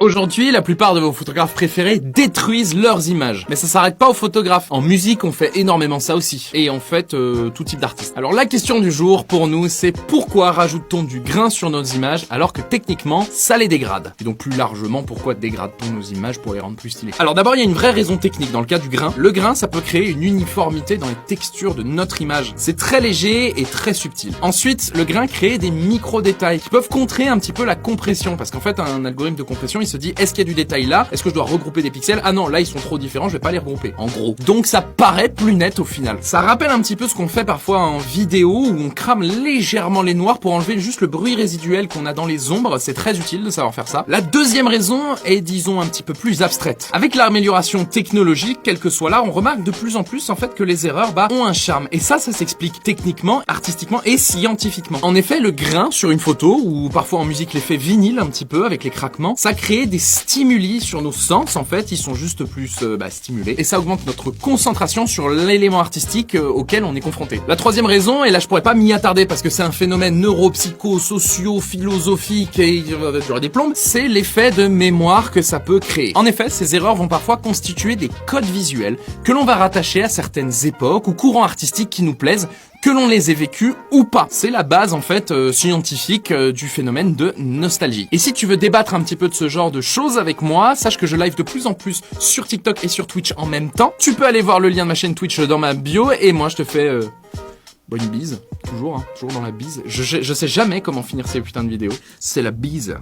Aujourd'hui, la plupart de vos photographes préférés détruisent leurs images. Mais ça s'arrête pas aux photographes. En musique, on fait énormément ça aussi. Et en fait, tout type d'artiste. Alors la question du jour, pour nous, c'est pourquoi rajoute-t-on du grain sur nos images alors que techniquement, ça les dégrade? Et donc plus largement, pourquoi dégrade-t-on nos images pour les rendre plus stylées? Alors d'abord, il y a une vraie raison technique dans le cas du grain. Le grain, ça peut créer une uniformité dans les textures de notre image. C'est très léger et très subtil. Ensuite, le grain crée des micro-détails qui peuvent contrer un petit peu la compression. Parce qu'en fait, un algorithme de compression, il se dit, est-ce qu'il y a du détail là? Est-ce que je dois regrouper des pixels? Ah non, là ils sont trop différents, je vais pas les regrouper. En gros. Donc ça paraît plus net au final. Ça rappelle un petit peu ce qu'on fait parfois en vidéo où on crame légèrement les noirs pour enlever juste le bruit résiduel qu'on a dans les ombres. C'est très utile de savoir faire ça. La deuxième raison est, disons, un petit peu plus abstraite. Avec l'amélioration technologique, quel que soit là, on remarque de plus en plus en fait que les erreurs ont un charme. Et ça s'explique techniquement, artistiquement et scientifiquement. En effet, le grain sur une photo, ou parfois en musique l'effet vinyle un petit peu avec les craquements, ça crée des stimuli sur nos sens, en fait, ils sont juste plus stimulés, et ça augmente notre concentration sur l'élément artistique auquel on est confronté. La troisième raison, et là je pourrais pas m'y attarder parce que c'est un phénomène neuro-psycho-socio-philosophique et j'aurais des plombes, c'est l'effet de mémoire que ça peut créer. En effet, ces erreurs vont parfois constituer des codes visuels que l'on va rattacher à certaines époques ou courants artistiques qui nous plaisent, que l'on les ait vécus ou pas. C'est la base en fait scientifique du phénomène de nostalgie. Et si tu veux débattre un petit peu de ce genre de choses avec moi, sache que je live de plus en plus sur TikTok et sur Twitch en même temps. Tu peux aller voir le lien de ma chaîne Twitch dans ma bio et moi je te fais bonne bise. Toujours, toujours dans la bise. Je sais jamais comment finir ces putains de vidéos. C'est la bise.